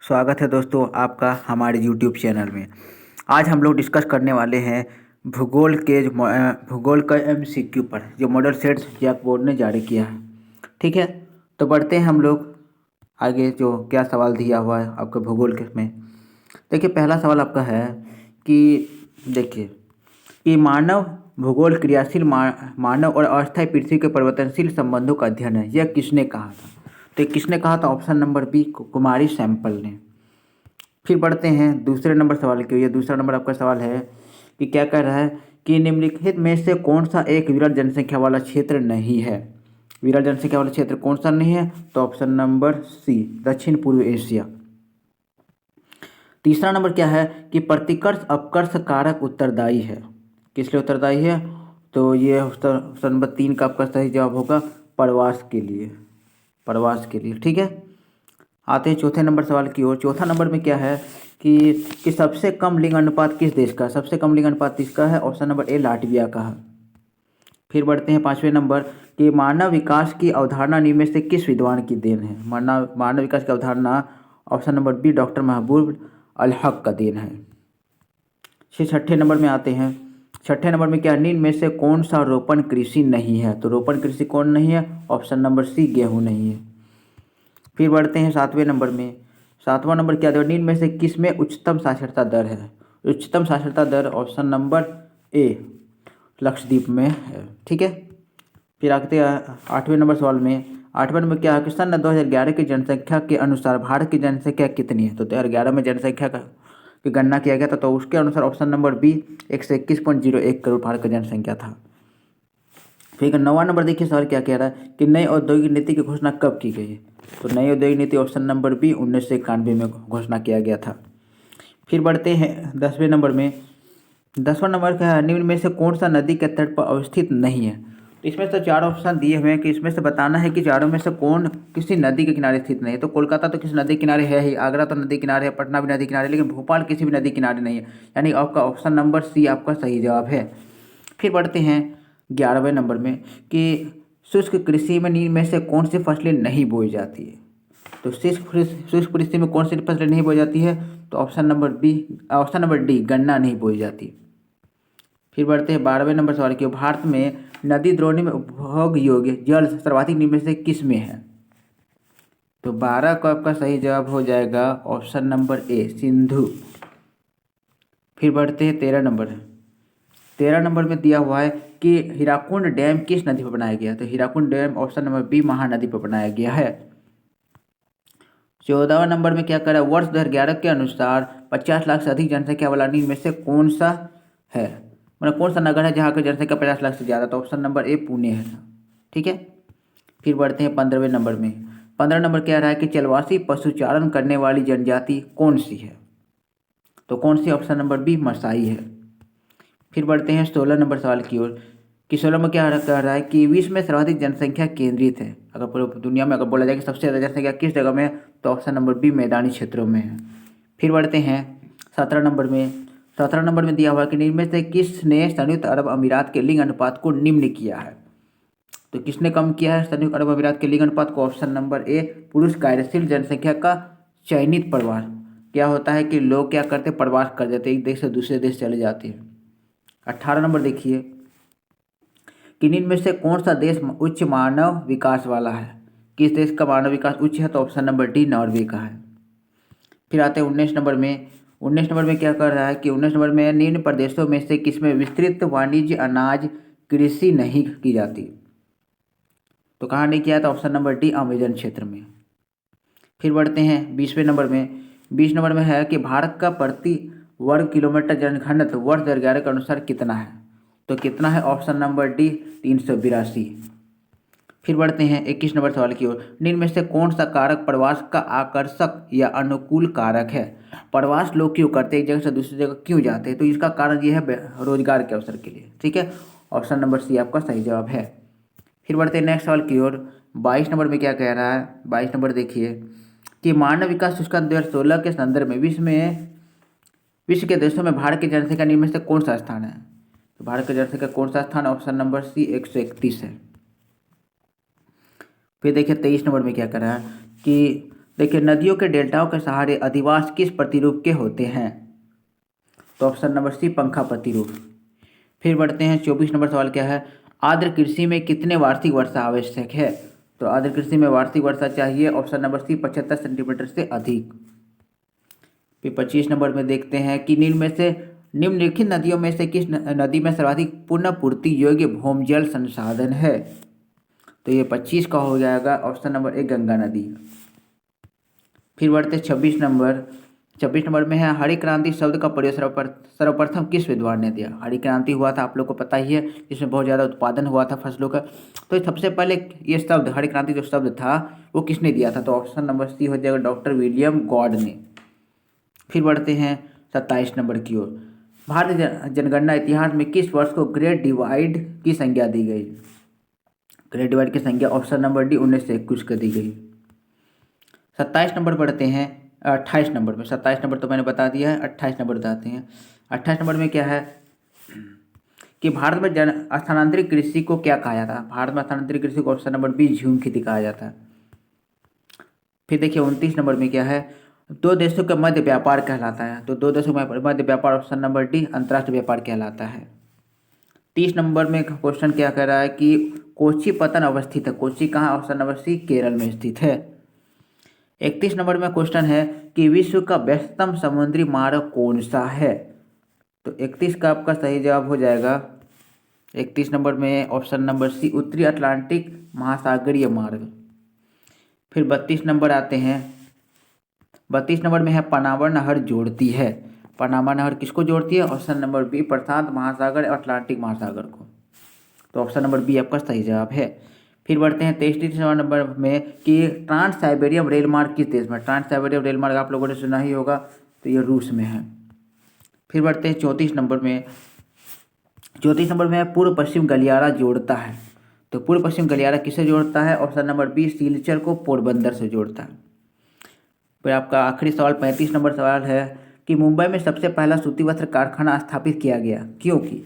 स्वागत है दोस्तों आपका हमारे YouTube चैनल में। आज हम लोग डिस्कस करने वाले हैं भूगोल का MCQ पर जो मॉडल सेट जैक बोर्ड ने जारी किया है। ठीक है, तो बढ़ते हैं हम लोग आगे। जो क्या सवाल दिया हुआ है आपके भूगोल के में, देखिए पहला सवाल आपका है कि देखिए कि मानव भूगोल क्रियाशील मानव और अस्थायी पृथ्वी के परिवर्तनशील संबंधों का अध्ययन है, यह किसने कहा था? तो किसने कहा था? ऑप्शन नंबर बी, कुमारी सैंपल ने। फिर बढ़ते हैं दूसरे नंबर सवाल की। ये दूसरा नंबर आपका सवाल है कि क्या कह रहा है कि निम्नलिखित में से कौन सा एक विरल जनसंख्या वाला क्षेत्र नहीं है? विरल जनसंख्या वाला क्षेत्र कौन सा नहीं है? तो ऑप्शन नंबर सी, दक्षिण पूर्व एशिया। तीसरा नंबर क्या है कि प्रतिकर्ष अपकर्ष कारक उत्तरदायी है, किस लिए उत्तरदायी है? तो ये ऑप्शन नंबर 3 का आपका सही जवाब होगा प्रवास के लिए, प्रवास के लिए। ठीक है, आते हैं चौथे नंबर सवाल की ओर। चौथा नंबर में क्या है कि सबसे कम लिंग अनुपात किस देश का? सबसे कम लिंग अनुपात किसका है? ऑप्शन नंबर ए, लाटविया का है। फिर बढ़ते हैं पांचवें नंबर कि मानव विकास की अवधारणा निम्न में से किस विद्वान की देन है? मानव विकास की अवधारणा ऑप्शन नंबर बी, डॉक्टर महबूब अल हक का देन है। छठे नंबर में आते हैं। छठे नंबर में क्या, निम्न में से कौन सा रोपण कृषि नहीं है? तो रोपण कृषि कौन नहीं है? ऑप्शन नंबर सी, गेहूँ नहीं है। फिर बढ़ते हैं सातवें नंबर में। सातवां नंबर क्या है, निम्न में से किस में उच्चतम साक्षरता दर है? उच्चतम साक्षरता दर ऑप्शन नंबर ए, लक्षद्वीप में है। ठीक है, फिर आते हैं आठवें नंबर सवाल में। आठवें नंबर क्या है कि सन 2011 की जनसंख्या के अनुसार भारत की जनसंख्या कितनी है? तो 2011 में जनसंख्या का की गणना किया गया था, तो उसके अनुसार option number B, 121.01 crore Bharat की जनसंख्या था। फिर नौवां नंबर देखिए सवाल क्या कह रहा है कि नई औद्योगिक नीति की घोषणा कब की गई है? तो नई औद्योगिक नीति ऑप्शन नंबर बी, 1991 में घोषणा किया गया था। फिर बढ़ते हैं 10वें नंबर में। 10वां नंबर क्या है, निम्न में से कौन सा नदी के तट पर अवस्थित नहीं है? तो इसमें से चार ऑप्शन दिए हुए हैं कि इसमें से बताना है कि चारों में से कौन किसी नदी के किनारे स्थित नहीं है। तो कोलकाता तो किसी नदी किनारे है ही, आगरा तो नदी किनारे है, पटना भी नदी किनारे, लेकिन भोपाल किसी भी नदी किनारे नहीं है, यानी आपका ऑप्शन नंबर सी आपका सही जवाब है। फिर बढ़ते हैं 11वें नंबर में कि शुष्क कृषि में निम्न में से कौन सी फसलें नहीं बोई जाती है? तो शुष्क कृषि में कौन सी फसलें नहीं बोई जाती है? तो option number B, option number D, गन्ना नहीं बोई जाती। फिर बढ़ते हैं 12वें नंबर सवाल की। भारत में नदी द्रोणी में उपभोग योग्य जल सर्वाधिक निम्न में से किस में है? तो 12 का आपका सही जवाब हो जाएगा ऑप्शन नंबर ए, सिंधु। फिर बढ़ते हैं 13 नंबर। 13 नंबर में दिया हुआ है कि हीराकुंड डैम किस नदी पर बनाया गया? तो Hirakud dam option number B, Mahanadi पर बनाया गया है। 14वां नंबर में क्या करा, वर्ष 2011 के अनुसार 50 लाख से अधिक जनसंख्या वाला निम्न में से कौन सा है? मतलब कौन सा नगर है जहाँ की जनसंख्या 50 लाख से ज़्यादा? तो ऑप्शन नंबर ए, पुणे है। ठीक है, फिर बढ़ते हैं 15वें नंबर में। 15 नंबर कह रहा है कि चलवासी पशुचारण करने वाली जनजाति कौन सी है? तो कौन सी? ऑप्शन नंबर बी, मसाई है। फिर बढ़ते हैं 16 नंबर सवाल की ओर कि 16 में क्या कह रहा है कि विश्व में सर्वाधिक जनसंख्या केंद्रित है। अगर पूरी दुनिया में अगर बोला जाए कि सबसे ज़्यादा जनसंख्या किस जगह में है, तो ऑप्शन नंबर बी, मैदानी क्षेत्रों में है। फिर बढ़ते हैं 17 नंबर में। 17 नंबर में दिया हुआ कि निम्न में से किसने संयुक्त अरब अमीरात के लिंग अनुपात को निम्न किया है? तो किसने कम किया है संयुक्त अरब अमीरात के लिंग अनुपात को? ऑप्शन नंबर ए, पुरुष कार्यशील जनसंख्या का चयनित प्रवास। क्या होता है कि लोग क्या करते हैं, प्रवास कर देते हैं, एक देश से दूसरे देश चले जाते हैं। 18 नंबर देखिए कि निम्न में से कौन सा देश उच्च मानव विकास वाला है? किस देश का मानव विकास उच्च है? तो ऑप्शन नंबर डी, नॉर्वे का है। फिर आते हैं 19 नंबर में। 19 नंबर में क्या कर रहा है कि 19 नंबर में निम्न प्रदेशों में से किसमें विस्तृत वाणिज्य अनाज कृषि नहीं की जाती? तो कहाँ नहीं किया? था ऑप्शन नंबर डी, अमेजन क्षेत्र में। फिर बढ़ते हैं 20वें नंबर में। 20 नंबर में है कि भारत का प्रति वर्ग किलोमीटर जनघनत्व वर्ष 2011 के अनुसार कितना है? तो कितना है? Option number D, 382। फिर बढ़ते हैं 21 नंबर सवाल की ओर। निम्न में से कौन सा कारक प्रवास का आकर्षक या अनुकूल कारक है? प्रवास लोग क्यों करते हैं, एक जगह से दूसरी जगह क्यों जाते हैं? तो इसका कारण ये है रोजगार के अवसर के लिए। ठीक है, ऑप्शन नंबर सी आपका सही जवाब है। फिर बढ़ते हैं नेक्स्ट सवाल की ओर। 22 नंबर में क्या कह रहा है? 22 नंबर देखिए कि मानव विकास सूचकांक 2016 के संदर्भ में विश्व के देशों में भारत की जनसंख्या निम्न में से कौन सा स्थान है? तो भारत की जनसंख्या कौन सा स्थान? ऑप्शन नंबर सी, 131 है। फिर देखिए 23 नंबर में क्या कर रहा है कि देखिए, नदियों के डेल्टाओं के सहारे अधिवास किस प्रतिरूप के होते हैं? तो ऑप्शन नंबर सी, पंखा प्रतिरूप। फिर बढ़ते हैं, 24 नंबर सवाल क्या है? आर्द्र कृषि में कितने वार्षिक वर्षा आवश्यक है? तो आर्द्र कृषि में वार्षिक वर्षा चाहिए ऑप्शन नंबर सी, 75 सेंटीमीटर से अधिक। फिर 25 नंबर में देखते हैं कि निम्नलिखित नदियों में से किस नदी में सर्वाधिक पुनःपूर्ति योग्य भूमजल संसाधन है? तो ये 25 का हो जाएगा ऑप्शन नंबर ए, गंगा नदी। फिर बढ़ते 26 नंबर में है, हरित क्रांति शब्द का प्रयोग सर्वप्रथम किस विद्वान ने दिया? हरित क्रांति हुआ था, आप लोग को पता ही है, जिसमें बहुत ज़्यादा उत्पादन हुआ था फसलों का। तो सबसे पहले ये शब्द हरित क्रांति जो शब्द था वो किसने दिया था? तो ऑप्शन नंबर सी हो जाएगा, डॉक्टर विलियम गॉड ने। फिर बढ़ते हैं 27 नंबर की ओर। भारतीय जनगणना इतिहास में किस वर्ष को ग्रेट डिवाइड की संज्ञा दी गई? ग्रेट डिवाइड की संज्ञा ऑप्शन नंबर डी, 1921 को दी गई। 27 नंबर पढ़ते हैं 28 नंबर में। 27 नंबर तो मैंने बता दिया है, 28 नंबर बताते हैं। 28 नंबर में क्या है कि भारत में स्थानांतरित कृषि को क्या कहा जाता है? भारत में स्थानांतरित कृषि को ऑप्शन नंबर बी, झूम खेती कहा जाता है। फिर देखिए 29 नंबर में क्या है? दो देशों के मध्य व्यापार कहलाता है। तो दो देशों के मध्य व्यापार ऑप्शन नंबर डी, अंतर्राष्ट्रीय व्यापार कहलाता है। 30 नंबर में क्वेश्चन क्या कह रहा है कि कोची पतन अवस्थित है? कोची कहाँ? ऑप्शन नंबर सी, केरल में स्थित है। 31 नंबर में क्वेश्चन है कि विश्व का व्यस्ततम समुद्री मार्ग कौन सा है? तो 31 का आपका सही जवाब हो जाएगा 31 नंबर में ऑप्शन नंबर सी, उत्तरी अटलांटिक महासागरीय मार्ग। फिर 32 नंबर आते हैं। 32 नंबर में है, पनामा नहर जोड़ती है। पनामा नहर किसको जोड़ती है? ऑप्शन नंबर बी, प्रशांत महासागर और अटलांटिक महासागर को। तो ऑप्शन नंबर बी आपका सही जवाब है। फिर बढ़ते हैं 33 नंबर में कि ट्रांस साइबेरियन रेल मार्ग किस देश में? ट्रांस साइबेरियन रेल मार्ग आप लोगों ने सुना ही होगा, तो ये रूस में है। फिर बढ़ते हैं 34 नंबर में। 34 नंबर में पूर्व पश्चिम गलियारा जोड़ता है। तो पूर्व पश्चिम गलियारा किसे जोड़ता है? ऑप्शन नंबर बी, सिलचर को पोरबंदर से जोड़ता है। फिर आपका आखिरी सवाल 35 नंबर सवाल है कि मुंबई में सबसे पहला सूती वस्त्र कारखाना स्थापित किया गया क्योंकि?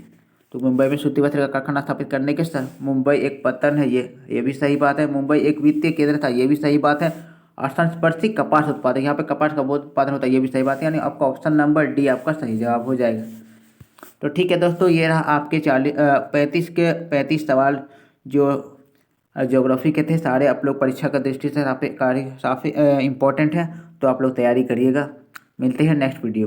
तो मुंबई में सूती वस्त्र का कारखाना स्थापित करने के साथ मुंबई एक पतन है, ये भी सही बात है। मुंबई एक वित्तीय केंद्र था, ये भी सही बात है। और संस्पर्शी कपास उत्पादक, यहाँ पे कपास का बहुत उत्पादन होता है, ये भी सही बात है। यानी आपका ऑप्शन नंबर डी आपका सही जवाब हो जाएगा। तो ठीक है दोस्तों, ये रहा आपके 35 सवाल जो ज्योग्राफी के थे। सारे आप लोग परीक्षा का दृष्टि से काफ़ी इंपॉर्टेंट है, तो आप लोग तैयारी करिएगा। मिलते हैं नेक्स्ट वीडियो में।